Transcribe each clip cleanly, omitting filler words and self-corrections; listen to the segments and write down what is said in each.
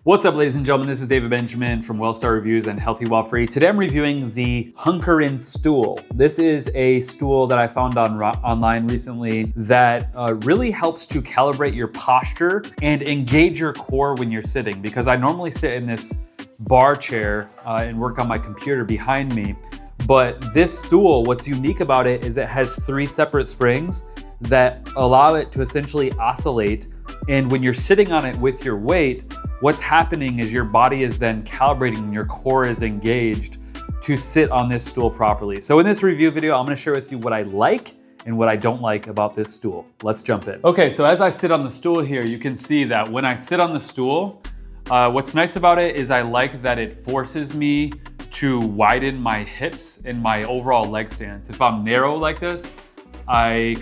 What's up, ladies and gentlemen? This is David Benjamin from WellStar Reviews and Healthy While Free. Today I'm reviewing the Hunkerin Stool. This is a stool that I found online recently that really helps to calibrate your posture and engage your core when you're sitting, because I normally sit in this bar chair and work on my computer behind me. But this stool, what's unique about it is it has 3 separate springs that allow it to essentially oscillate. And when you're sitting on it with your weight, what's happening is your body is then calibrating and your core is engaged to sit on this stool properly. So in this review video, I'm gonna share with you what I like and what I don't like about this stool. Let's jump in. Okay, so as I sit on the stool here, you can see that when I sit on the stool, what's nice about it is I like that it forces me to widen my hips and my overall leg stance. If I'm narrow like this, I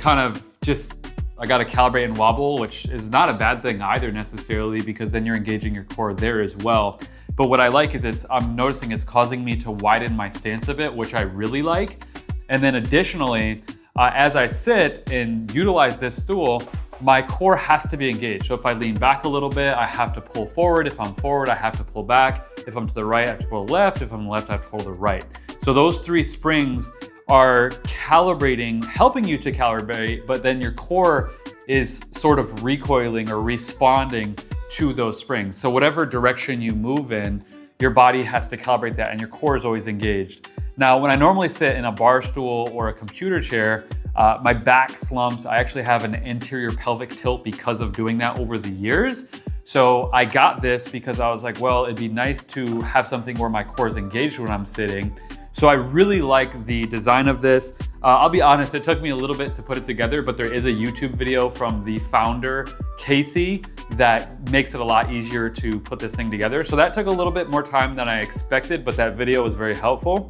gotta calibrate and wobble, which is not a bad thing either necessarily, because then you're engaging your core there as well. But what I like is I'm noticing it's causing me to widen my stance a bit, which I really like. And then additionally, as I sit and utilize this stool, my core has to be engaged. So if I lean back a little bit, I have to pull forward. If I'm forward, I have to pull back. If I'm to the right, I have to pull left. If I'm left, I have to pull the right. So those 3 springs are calibrating, helping you to calibrate, but then your core is sort of recoiling or responding to those springs. So whatever direction you move in, your body has to calibrate that and your core is always engaged. Now, when I normally sit in a bar stool or a computer chair, my back slumps. I actually have an anterior pelvic tilt because of doing that over the years. So I got this because I was like, well, it'd be nice to have something where my core is engaged when I'm sitting. So I really like the design of this. I'll be honest, it took me a little bit to put it together, but there is a YouTube video from the founder, Casey, that makes it a lot easier to put this thing together. So that took a little bit more time than I expected, but that video was very helpful.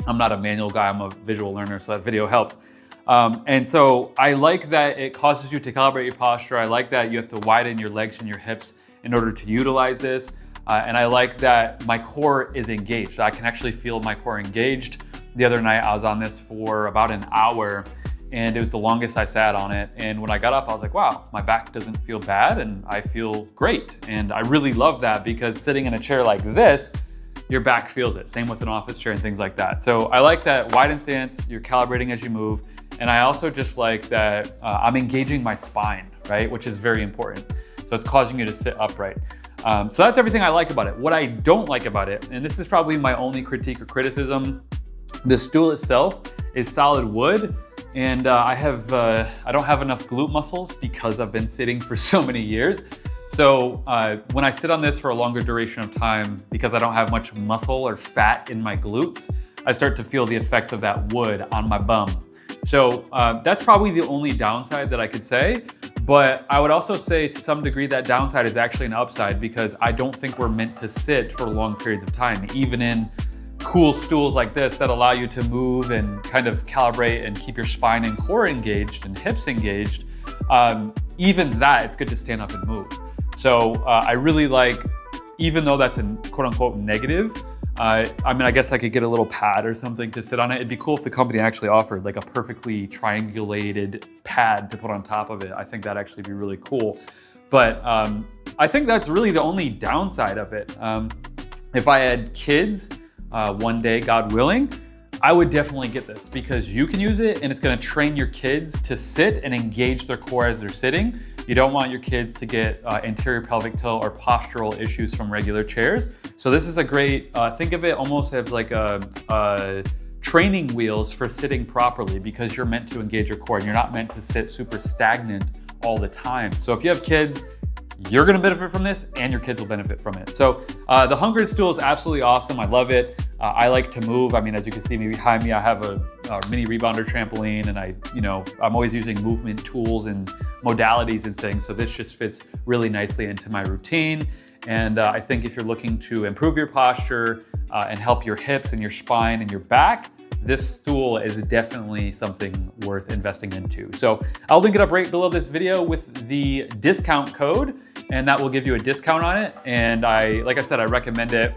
I'm not a manual guy, I'm a visual learner, so that video helped. And so I like that it causes you to calibrate your posture. I like that you have to widen your legs and your hips in order to utilize this. And I like that my core is engaged. I can actually feel my core engaged. The other night I was on this for about an hour and it was the longest I sat on it. And when I got up, I was like, wow, my back doesn't feel bad and I feel great. And I really love that because sitting in a chair like this, your back feels it. Same with an office chair and things like that. So I like that widened stance, you're calibrating as you move. And I also just like that I'm engaging my spine, right? Which is very important. So it's causing you to sit upright. So that's everything I like about it. What I don't like about it, and this is probably my only critique or criticism, the stool itself is solid wood, and I don't have enough glute muscles because I've been sitting for so many years. So when I sit on this for a longer duration of time, because I don't have much muscle or fat in my glutes, I start to feel the effects of that wood on my bum. So that's probably the only downside that I could say. But I would also say to some degree that downside is actually an upside, because I don't think we're meant to sit for long periods of time, even in cool stools like this that allow you to move and kind of calibrate and keep your spine and core engaged and hips engaged. Even that, it's good to stand up and move. So I really like, even though that's a quote unquote negative, I mean, I guess I could get a little pad or something to sit on it. It'd be cool if the company actually offered like a perfectly triangulated pad to put on top of it. I think that'd actually be really cool. But I think that's really the only downside of it. If I had kids one day, God willing, I would definitely get this because you can use it and it's gonna train your kids to sit and engage their core as they're sitting. You don't want your kids to get anterior pelvic tilt or postural issues from regular chairs. So this is a great, think of it almost as like a training wheels for sitting properly, because you're meant to engage your core and you're not meant to sit super stagnant all the time. So if you have kids, you're gonna benefit from this and your kids will benefit from it. So the Hunkerin Stool is absolutely awesome. I love it. I like to move. I mean, as you can see me behind me, I have a mini rebounder trampoline, and I'm always using movement tools and modalities and things. So this just fits really nicely into my routine. And I think if you're looking to improve your posture and help your hips and your spine and your back, this stool is definitely something worth investing into. So I'll link it up right below this video with the discount code, and that will give you a discount on it. And like I said, I recommend it.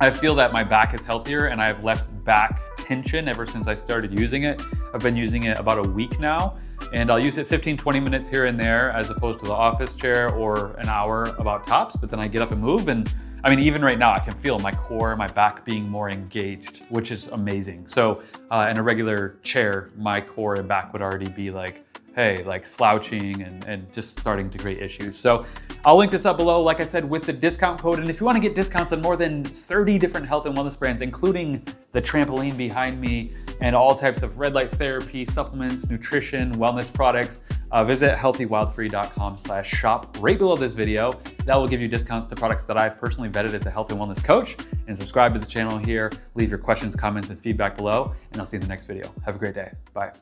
I feel that my back is healthier and I have less back tension ever since I started using it. I've been using it about a week now, and I'll use it 15-20 minutes here and there as opposed to the office chair or an hour about tops, but then I get up and move. And I mean, even right now, I can feel my core, my back being more engaged, which is amazing. So in a regular chair, my core and back would already be like, hey, like slouching and just starting to create issues. So I'll link this up below, like I said, with the discount code. And if you want to get discounts on more than 30 different health and wellness brands, including the trampoline behind me and all types of red light therapy, supplements, nutrition, wellness products, visit healthywildfree.com/shop right below this video. That will give you discounts to products that I've personally vetted as a health and wellness coach. And subscribe to the channel here, leave your questions, comments, and feedback below, and I'll see you in the next video. Have a great day. Bye.